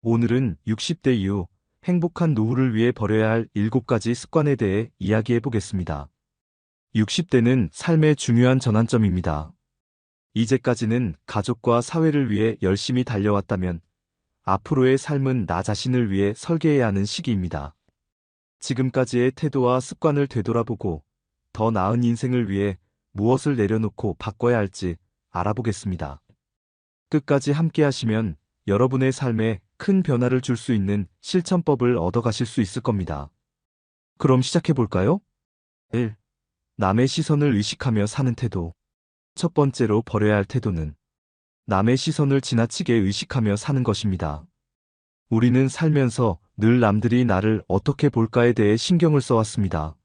오늘은 60대 이후 행복한 노후를 위해 버려야 할 7가지 습관에 대해 이야기해 보겠습니다. 60대는 삶의 중요한 전환점입니다. 이제까지는 가족과 사회를 위해 열심히 달려왔다면 앞으로의 삶은 나 자신을 위해 설계해야 하는 시기입니다. 지금까지의 태도와 습관을 되돌아보고 더 나은 인생을 위해 무엇을 내려놓고 바꿔야 할지 알아보겠습니다. 끝까지 함께 하시면 여러분의 삶에 큰 변화를 줄 수 있는 실천법을 얻어가실 수 있을 겁니다. 그럼 시작해 볼까요? 1. 남의 시선을 의식하며 사는 태도. 첫 번째로 버려야 할 태도는 남의 시선을 지나치게 의식하며 사는 것입니다. 우리는 살면서 늘 남들이 나를 어떻게 볼까에 대해 신경을 써왔습니다.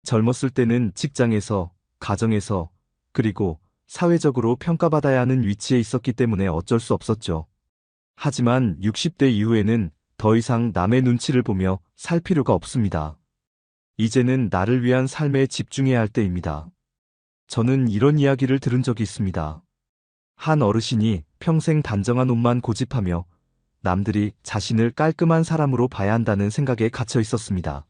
젊었을 때는 직장에서, 가정에서, 그리고 사회적으로 평가받아야 하는 위치에 있었기 때문에 어쩔 수 없었죠. 하지만 60대 이후에는 더 이상 남의 눈치를 보며 살 필요가 없습니다. 이제는 나를 위한 삶에 집중해야 할 때입니다. 저는 이런 이야기를 들은 적이 있습니다. 한 어르신이 평생 단정한 옷만 고집하며 남들이 자신을 깔끔한 사람으로 봐야 한다는 생각에 갇혀 있었습니다.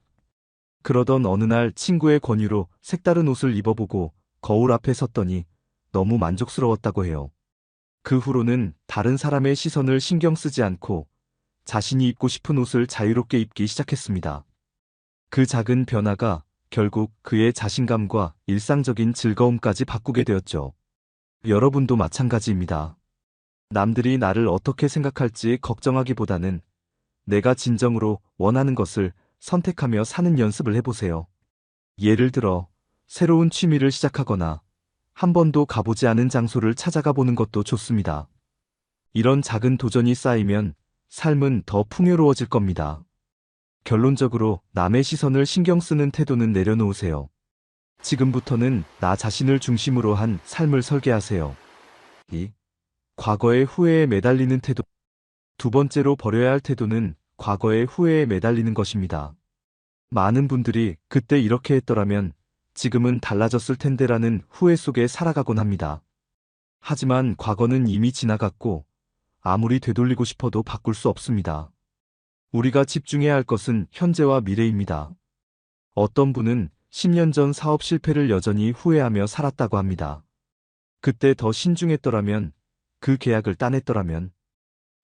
그러던 어느 날 친구의 권유로 색다른 옷을 입어보고 거울 앞에 섰더니 너무 만족스러웠다고 해요. 그 후로는 다른 사람의 시선을 신경 쓰지 않고 자신이 입고 싶은 옷을 자유롭게 입기 시작했습니다. 그 작은 변화가 결국 그의 자신감과 일상적인 즐거움까지 바꾸게 되었죠. 여러분도 마찬가지입니다. 남들이 나를 어떻게 생각할지 걱정하기보다는 내가 진정으로 원하는 것을 선택하며 사는 연습을 해보세요. 예를 들어, 새로운 취미를 시작하거나 한 번도 가보지 않은 장소를 찾아가 보는 것도 좋습니다. 이런 작은 도전이 쌓이면 삶은 더 풍요로워질 겁니다. 결론적으로 남의 시선을 신경 쓰는 태도는 내려놓으세요. 지금부터는 나 자신을 중심으로 한 삶을 설계하세요. 2. 과거의 후회에 매달리는 태도. 두 번째로 버려야 할 태도는 과거의 후회에 매달리는 것입니다. 많은 분들이 그때 이렇게 했더라면 지금은 달라졌을 텐데라는 후회 속에 살아가곤 합니다. 하지만 과거는 이미 지나갔고 아무리 되돌리고 싶어도 바꿀 수 없습니다. 우리가 집중해야 할 것은 현재와 미래입니다. 어떤 분은 10년 전 사업 실패를 여전히 후회하며 살았다고 합니다. 그때 더 신중했더라면, 그 계약을 따냈더라면.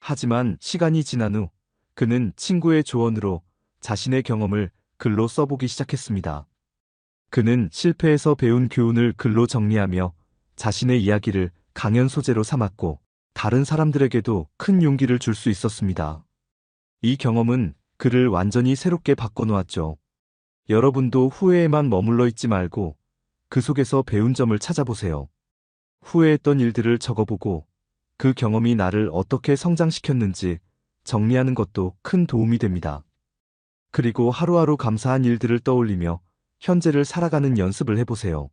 하지만 시간이 지난 후 그는 친구의 조언으로 자신의 경험을 글로 써보기 시작했습니다. 그는 실패에서 배운 교훈을 글로 정리하며 자신의 이야기를 강연 소재로 삼았고 다른 사람들에게도 큰 용기를 줄 수 있었습니다. 이 경험은 그를 완전히 새롭게 바꿔놓았죠. 여러분도 후회에만 머물러 있지 말고 그 속에서 배운 점을 찾아보세요. 후회했던 일들을 적어보고 그 경험이 나를 어떻게 성장시켰는지 정리하는 것도 큰 도움이 됩니다. 그리고 하루하루 감사한 일들을 떠올리며 현재를 살아가는 연습을 해보세요.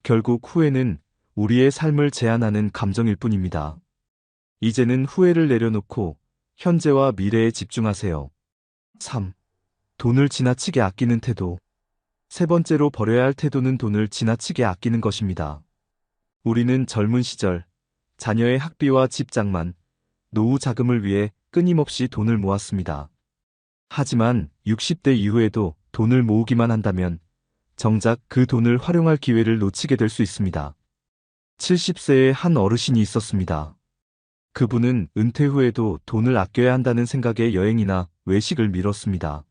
결국 후회는 우리의 삶을 제한하는 감정일 뿐입니다. 이제는 후회를 내려놓고 현재와 미래에 집중하세요. 3. 돈을 지나치게 아끼는 태도. 세 번째로 버려야 할 태도는 돈을 지나치게 아끼는 것입니다. 우리는 젊은 시절, 자녀의 학비와 집 장만, 노후 자금을 위해 끊임없이 돈을 모았습니다. 하지만 60대 이후에도 돈을 모으기만 한다면 정작 그 돈을 활용할 기회를 놓치게 될 수 있습니다. 70세의 한 어르신이 있었습니다. 그분은 은퇴 후에도 돈을 아껴야 한다는 생각에 여행이나 외식을 미뤘습니다.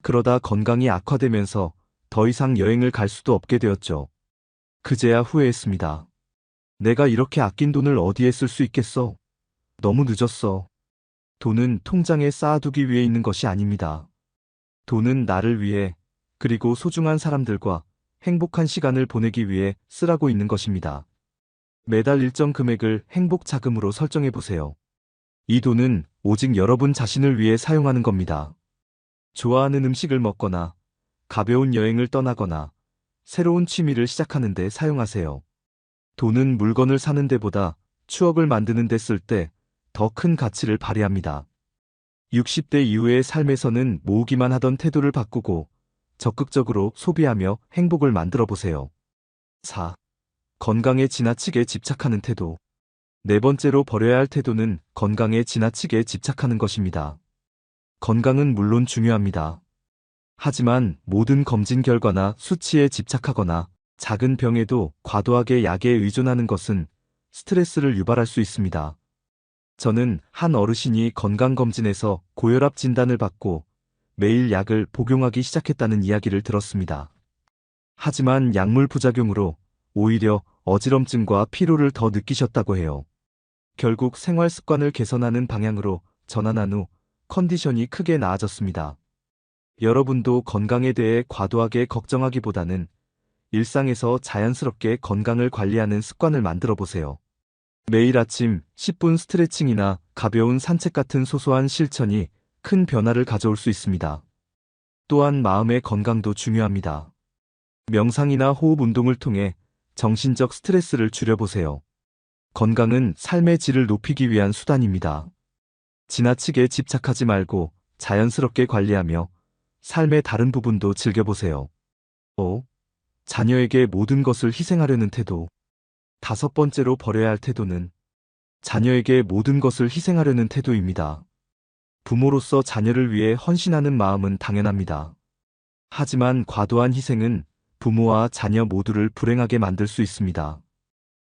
그러다 건강이 악화되면서 더 이상 여행을 갈 수도 없게 되었죠. 그제야 후회했습니다. 내가 이렇게 아낀 돈을 어디에 쓸 수 있겠어? 너무 늦었어. 돈은 통장에 쌓아두기 위해 있는 것이 아닙니다. 돈은 나를 위해, 그리고 소중한 사람들과 행복한 시간을 보내기 위해 쓰라고 있는 것입니다. 매달 일정 금액을 행복 자금으로 설정해 보세요. 이 돈은 오직 여러분 자신을 위해 사용하는 겁니다. 좋아하는 음식을 먹거나, 가벼운 여행을 떠나거나, 새로운 취미를 시작하는 데 사용하세요. 돈은 물건을 사는 데보다 추억을 만드는 데 쓸 때 더 큰 가치를 발휘합니다. 60대 이후의 삶에서는 모으기만 하던 태도를 바꾸고 적극적으로 소비하며 행복을 만들어 보세요. 4. 건강에 지나치게 집착하는 태도. 네 번째로 버려야 할 태도는 건강에 지나치게 집착하는 것입니다. 건강은 물론 중요합니다. 하지만 모든 검진 결과나 수치에 집착하거나 작은 병에도 과도하게 약에 의존하는 것은 스트레스를 유발할 수 있습니다. 저는 한 어르신이 건강검진에서 고혈압 진단을 받고 매일 약을 복용하기 시작했다는 이야기를 들었습니다. 하지만 약물 부작용으로 오히려 어지럼증과 피로를 더 느끼셨다고 해요. 결국 생활 습관을 개선하는 방향으로 전환한 후 컨디션이 크게 나아졌습니다. 여러분도 건강에 대해 과도하게 걱정하기보다는 일상에서 자연스럽게 건강을 관리하는 습관을 만들어 보세요. 매일 아침 10분 스트레칭이나 가벼운 산책 같은 소소한 실천이 큰 변화를 가져올 수 있습니다. 또한 마음의 건강도 중요합니다. 명상이나 호흡 운동을 통해 정신적 스트레스를 줄여보세요. 건강은 삶의 질을 높이기 위한 수단입니다. 지나치게 집착하지 말고 자연스럽게 관리하며 삶의 다른 부분도 즐겨보세요. 5. 자녀에게 모든 것을 희생하려는 태도. 다섯 번째로 버려야 할 태도는 자녀에게 모든 것을 희생하려는 태도입니다. 부모로서 자녀를 위해 헌신하는 마음은 당연합니다. 하지만 과도한 희생은 부모와 자녀 모두를 불행하게 만들 수 있습니다.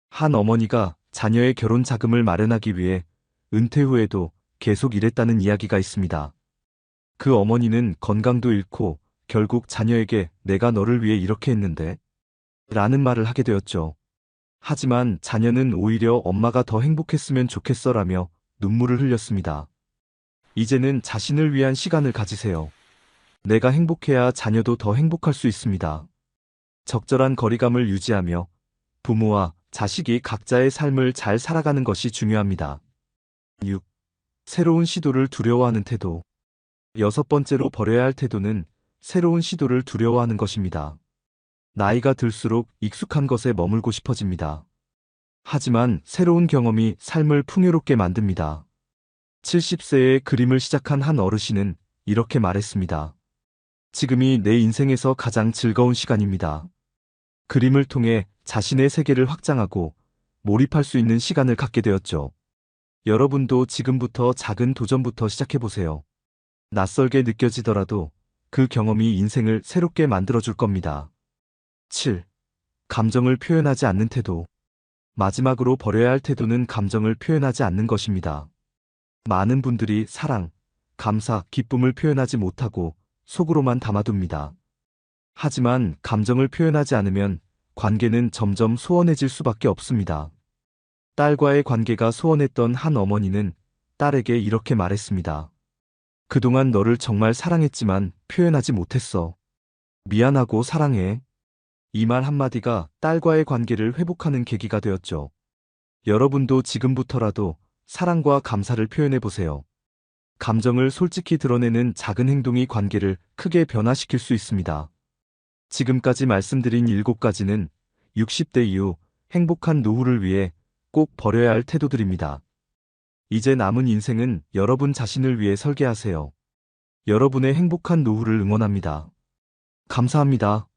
한 어머니가 자녀의 결혼 자금을 마련하기 위해 은퇴 후에도 계속 일했다는 이야기가 있습니다. 그 어머니는 건강도 잃고 결국 자녀에게 내가 너를 위해 이렇게 했는데 라는 말을 하게 되었죠. 하지만 자녀는 오히려 엄마가 더 행복했으면 좋겠어라며 눈물을 흘렸습니다. 이제는 자신을 위한 시간을 가지세요. 내가 행복해야 자녀도 더 행복할 수 있습니다. 적절한 거리감을 유지하며 부모와 자식이 각자의 삶을 잘 살아가는 것이 중요합니다. 6. 새로운 시도를 두려워하는 태도. 여섯 번째로 버려야 할 태도는 새로운 시도를 두려워하는 것입니다. 나이가 들수록 익숙한 것에 머물고 싶어집니다. 하지만 새로운 경험이 삶을 풍요롭게 만듭니다. 70세에 그림을 시작한 한 어르신은 이렇게 말했습니다. 지금이 내 인생에서 가장 즐거운 시간입니다. 그림을 통해 자신의 세계를 확장하고 몰입할 수 있는 시간을 갖게 되었죠. 여러분도 지금부터 작은 도전부터 시작해보세요. 낯설게 느껴지더라도 그 경험이 인생을 새롭게 만들어줄 겁니다. 7. 감정을 표현하지 않는 태도. 마지막으로 버려야 할 태도는 감정을 표현하지 않는 것입니다. 많은 분들이 사랑, 감사, 기쁨을 표현하지 못하고 속으로만 담아둡니다. 하지만 감정을 표현하지 않으면 관계는 점점 소원해질 수밖에 없습니다. 딸과의 관계가 소원했던 한 어머니는 딸에게 이렇게 말했습니다. 그동안 너를 정말 사랑했지만 표현하지 못했어. 미안하고 사랑해. 이 말 한마디가 딸과의 관계를 회복하는 계기가 되었죠. 여러분도 지금부터라도 사랑과 감사를 표현해보세요. 감정을 솔직히 드러내는 작은 행동이 관계를 크게 변화시킬 수 있습니다. 지금까지 말씀드린 7가지는 60대 이후 행복한 노후를 위해 꼭 버려야 할 태도들입니다. 이제 남은 인생은 여러분 자신을 위해 설계하세요. 여러분의 행복한 노후를 응원합니다. 감사합니다.